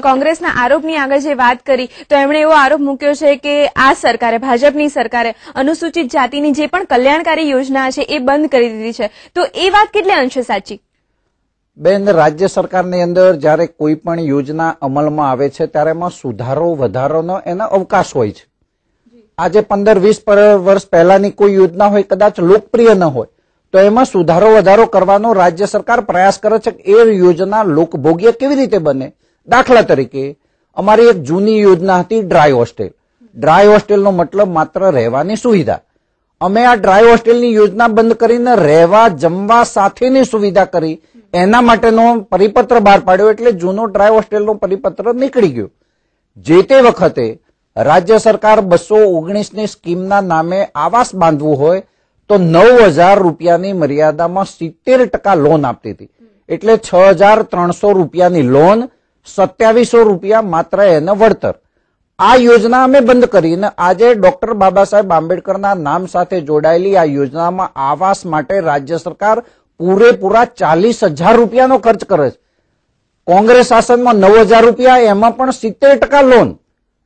કોંગ્રેસના આરોપની આગળ જે વાત કરી તો એમણે એવો આરોપ મૂક્યો છે કે આ સરકારે, ભાજપની સરકારે અનુસૂચિત જાતિની જે પણ કલ્યાણકારી યોજના છે એ બંધ કરી દીધી છે, તો એ વાત કેટલે અંશે સાચી? બેન, રાજ્ય સરકારની અંદર જ્યારે કોઈ પણ યોજના અમલમાં આવે છે ત્યારે એમાં સુધારો વધારોનો એનો અવકાશ હોય છે. આજે 15-20 વર્ષ પહેલાની કોઈ યોજના હોય, કદાચ લોકપ્રિય ન હોય, તો એમાં સુધારો વધારો કરવાનો રાજ્ય સરકાર પ્રયાસ કરે છે કે એ યોજના લોકભોગ્ય કેવી રીતે બને. દાખલા તરીકે અમારી એક જૂની યોજના હતી ડ્રાય હોસ્ટેલ. ડ્રાય હોસ્ટેલનો મતલબ માત્ર રહેવાની સુવિધા. અમે આ ડ્રાય હોસ્ટેલની યોજના બંધ કરીને રહેવા જમવા સાથેની સુવિધા કરી, એના માટેનો પરિપત્ર બહાર પાડ્યો, એટલે જૂનો ડ્રાય હોસ્ટેલનો પરિપત્ર નીકળી ગયો. જે તે વખતે રાજ્ય સરકાર 219ની સ્કીમના નામે આવાસ બાંધવું હોય તો 9,000 રૂપિયાની મર્યાદામાં 70% લોન આપતી હતી. એટલે 6,300 રૂપિયાની લોન, 2700 રૂપિયા માત્ર એને વળતર. આ યોજના અમે બંધ કરીને આજે ડોક્ટર બાબા સાહેબ આંબેડકરના નામ સાથે જોડાયેલી આ યોજનામાં આવાસ માટે રાજ્ય સરકાર પૂરેપૂરા 40,000 રૂપિયાનો ખર્ચ કરે છે. કોંગ્રેસ શાસનમાં 9,000 રૂપિયા, એમાં પણ 70% લોન.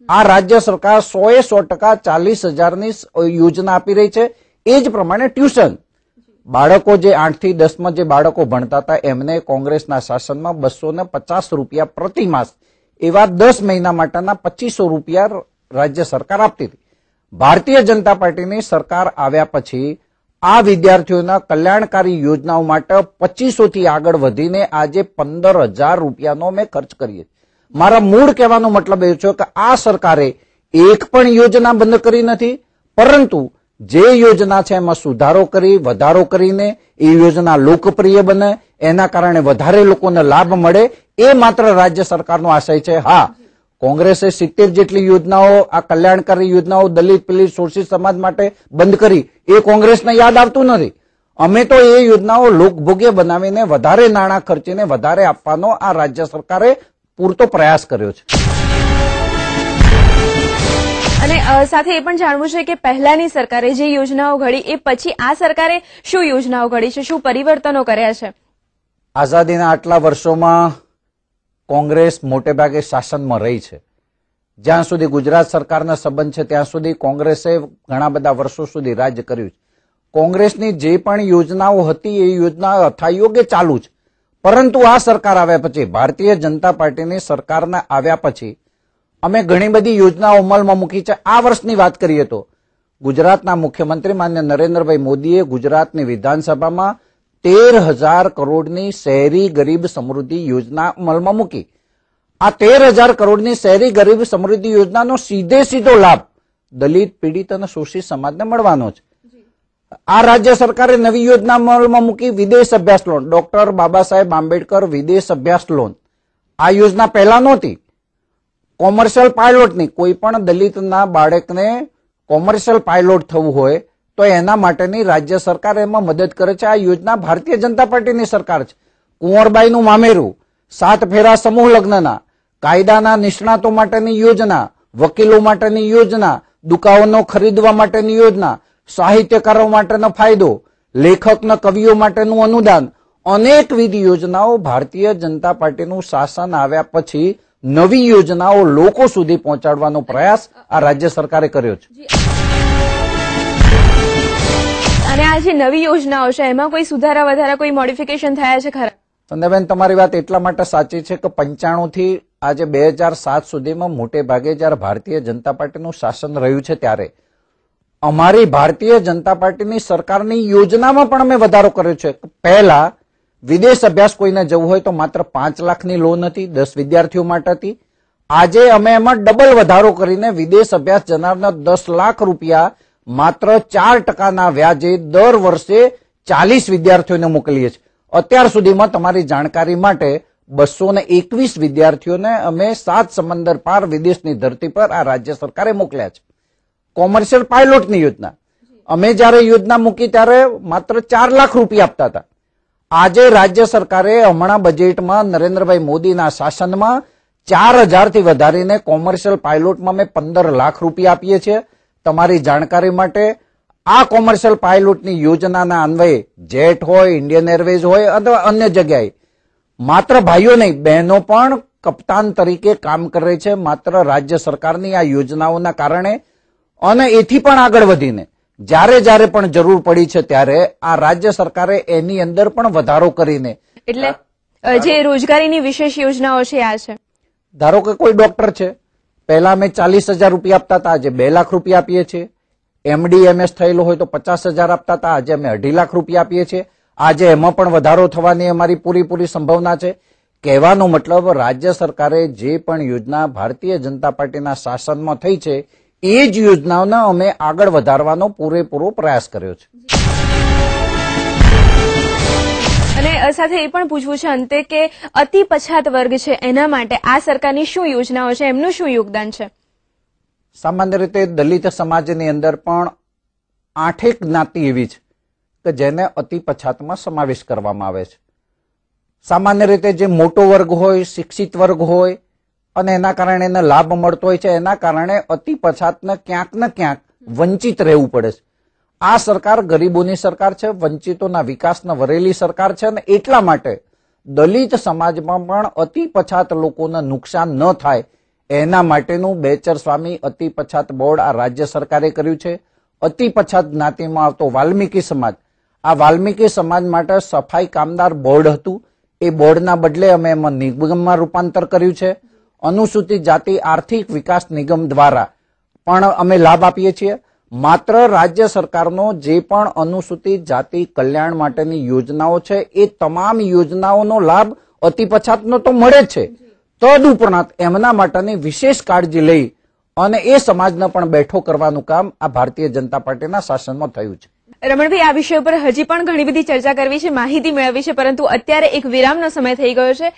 આ રાજ્ય સરકાર 100% 40,000ની યોજના આપી રહી છે. એ જ પ્રમાણે ટ્યુશન, બાળકો જે 8 થી 10માં જે બાળકો ભણતા હતા એમને કોંગ્રેસના શાસનમાં 250 રૂપિયા પ્રતિ માસ, એવા 10 મહિના માટેના 2500 રૂપિયા રાજ્ય સરકાર આપતી હતી. ભારતીય જનતા પાર્ટીની સરકાર આવ્યા પછી આ વિદ્યાર્થીઓના કલ્યાણકારી યોજનાઓ માટે 2500 થી આગળ વધીને આજે 15,000 રૂપિયાનો અમે ખર્ચ કરીએ. મારા મૂળ કહેવાનો મતલબ એ છે કે આ સરકારે એક પણ યોજના બંધ કરી નથી, પરંતુ જે યોજના છે એમાં સુધારો કરી, વધારો કરીને એ યોજના લોકપ્રિય બને, એના કારણે વધારે લોકોને લાભ મળે, એ માત્ર રાજ્ય સરકારનો આશય છે. હા, કોંગ્રેસે 70 જેટલી યોજનાઓ, આ કલ્યાણકારી યોજનાઓ દલિત પીડિત શોષિત સમાજ માટે બંધ કરી, એ કોંગ્રેસને યાદ આવતું નથી. અમે તો એ યોજનાઓ લોકભોગ્ય બનાવીને વધારે નાણાં ખર્ચીને વધારે આપવાનો આ રાજ્ય સરકારે પૂરતો પ્રયાસ કર્યો છે. અને સાથે એ પણ જાણવું છે કે પહેલાની સરકારે જે યોજનાઓ ઘડી એ પછી આ સરકારે શું યોજનાઓ ઘડી છે, શું પરિવર્તનો કર્યા છે? આઝાદીના આટલા વર્ષોમાં કોંગ્રેસ મોટે ભાગે શાસનમાં રહી છે. જ્યાં સુધી ગુજરાત સરકારના સંબંધ છે ત્યાં સુધી કોંગ્રેસે ઘણા બધા વર્ષો સુધી રાજ્ય કર્યું છે. કોંગ્રેસની જે પણ યોજનાઓ હતી એ યોજના યથાયોગ્ય ચાલુ છે. પરંતુ આ સરકાર આવ્યા પછી, ભારતીય જનતા પાર્ટીની સરકારના આવ્યા પછી અમે ઘણી બધી યોજનાઓ અમલમાં મૂકી છે. આ વર્ષની વાત કરીએ તો ગુજરાતના મુખ્યમંત્રી માન્ય નરેન્દ્રભાઈ મોદીએ ગુજરાતની વિધાનસભામાં 13,000 કરોડની શહેરી ગરીબ સમૃદ્ધિ યોજના અમલમાં મૂકી. આ 13,000 કરોડની શહેરી ગરીબ સમૃદ્ધિ યોજનાનો સીધો લાભ દલિત પીડિત અને શોષિત સમાજને મળવાનો છે. આ રાજ્ય સરકારે નવી યોજના અમલમાં મૂકી, વિદેશ અભ્યાસ લોન, ડોક્ટર બાબા સાહેબ આંબેડકર વિદેશ અભ્યાસ લોન. આ યોજના પહેલા નહોતી. કોમર્શિયલ પાયલોટની, કોઈ પણ દલિતના બાળકને કોમર્શિયલ પાયલોટ થવું હોય તો એના માટેની રાજ્ય સરકાર એમાં મદદ કરે છે. આ યોજના ભારતીય જનતા પાર્ટીની સરકાર છે. કુંવરબાઈનું મામેરું, 7 ફેરા સમૂહ લગ્નના, કાયદાના નિષ્ણાતો માટેની યોજના, વકીલો માટેની યોજના, દુકાનો ખરીદવા માટેની યોજના, સાહિત્યકારો માટેનો ફાયદો, લેખકના કવિઓ માટેનું અનુદાન, અનેકવિધ યોજનાઓ ભારતીય જનતા પાર્ટીનું શાસન આવ્યા પછી નવી યોજનાઓ લોકો સુધી પહોંચાડવાનો પ્રયાસ આ રાજ્ય સરકારે કર્યો છે. અને આ જે નવી યોજનાઓ છે એમાં કોઈ સુધારા વધારા, કોઈ મોડિફિકેશન થયા છે ખરા? સંધ્યાબેન, તમારી વાત એટલા માટે સાચી છે કે 95 થી આજે 2007 સુધીમાં મોટે ભાગે જયારે ભારતીય જનતા પાર્ટીનું શાસન રહ્યું છે ત્યારે અમારી ભારતીય જનતા પાર્ટીની સરકારની યોજનામાં પણ અમે વધારો કર્યો છે. પહેલા વિદેશ અભ્યાસ કોઈને જવું હોય તો માત્ર 5 લાખની લોન હતી, 10 વિદ્યાર્થીઓ માટે હતી. આજે અમે એમાં ડબલ વધારો કરીને વિદેશ અભ્યાસ જનારના 10 લાખ રૂપિયા માત્ર 4%ના વ્યાજે દર વર્ષે 40 વિદ્યાર્થીઓને મોકલીએ છીએ. અત્યાર સુધીમાં તમારી જાણકારી માટે 221 વિદ્યાર્થીઓને અમે 7 સમંદર પાર વિદેશની ધરતી પર આ રાજ્ય સરકારે મોકલ્યા છે. કોમર્શિયલ પાયલોટની યોજના અમે જયારે યોજના મૂકી ત્યારે માત્ર 4 લાખ રૂપિયા આપતા હતા. આજે રાજ્ય સરકારે હમણાં બજેટમાં નરેન્દ્રભાઈ મોદીના શાસનમાં 4,000 થી વધારીને કોમર્શિયલ પાયલોટમાં અમે 15 લાખ રૂપિયા આપીએ છીએ. તમારી જાણકારી માટે આ કોમર્શિયલ પાયલોટની યોજનાના અન્વયે જેટ હોય, ઇન્ડિયન એરવેઝ હોય અથવા અન્ય જગ્યાએ માત્ર ભાઈઓ નહીં બહેનો પણ કપ્તાન તરીકે કામ કરે છે માત્ર રાજ્ય સરકારની આ યોજનાઓના કારણે, અને એથી પણ આગળ વધીને જ્યારે પણ જરૂર પડી છે ત્યારે આ રાજ્ય સરકારે એની અંદર પણ વધારો કરીને, એટલે જે રોજગારીની વિશેષ યોજનાઓ છે આ છે. ધારો કે કોઈ ડોક્ટર છે, પહેલા અમે 40,000 રૂપિયા આપતા હતા, આજે 2 લાખ રૂપિયા આપીએ છીએ. MD MS થયેલું હોય તો 50,000 આપતા હતા, આજે અમે 2.5 લાખ રૂપિયા આપીએ છીએ. આજે એમાં પણ વધારો થવાની અમારી પૂરેપૂરી સંભાવના છે. કહેવાનો મતલબ રાજ્ય સરકારે જે પણ યોજના ભારતીય જનતા પાર્ટીના શાસનમાં થઈ છે એ જ યોજનાઓને અમે આગળ વધારવાનો પૂરેપૂરો પ્રયાસ કર્યો છે. અને સાથે એ પણ પૂછવું છે અંતે કે અતિ પછાત વર્ગ છે એના માટે આ સરકારની શું યોજનાઓ છે, એમનું શું યોગદાન છે? સામાન્ય રીતે દલિત સમાજની અંદર પણ 8 જ્ઞાતિ એવી છે કે જેને અતિ પછાતમાં સમાવેશ કરવામાં આવે છે. સામાન્ય રીતે જે મોટો વર્ગ હોય, શિક્ષિત વર્ગ હોય અને એના કારણે એને લાભ મળતો હોય છે, એના કારણે અતિ પછાતને ક્યાંક ને ક્યાંક વંચિત રહેવું પડે છે. આ સરકાર ગરીબોની સરકાર છે, વંચિતોના વિકાસને વરેલી સરકાર છે, અને એટલા માટે દલિત સમાજમાં પણ અતિ પછાત લોકોને નુકસાન ન થાય એના માટેનું બેચર સ્વામી અતિ પછાત બોર્ડ આ રાજ્ય સરકારે કર્યું છે. અતિ પછાત જ્ઞાતિમાં આવતો વાલ્મીકી સમાજ, આ વાલ્મીકી સમાજ માટે સફાઈ કામદાર બોર્ડ હતું, એ બોર્ડના બદલે અમે એમાં નિગમમાં રૂપાંતર કર્યું છે. અનુસૂચિત જાતિ આર્થિક વિકાસ નિગમ દ્વારા પણ અમે લાભ આપીએ છીએ. માત્ર રાજ્ય સરકારનો જે પણ અનુસૂચિત જાતિ કલ્યાણ માટેની યોજનાઓ છે એ તમામ યોજનાઓનો લાભ અતિ પછાતનો તો મળે જ છે, તદુપરાંત એમના માટેની વિશેષ કાળજી લઈ અને એ સમાજને પણ બેઠો કરવાનું કામ આ ભારતીય જનતા પાર્ટીના શાસનમાં થયું છે. રમણભાઈ, આ વિષય ઉપર હજી પણ ઘણી બધી ચર્ચા કરવી છે, માહિતી મેળવવી છે, પરંતુ અત્યારે એક વિરામનો સમય થઈ ગયો છે.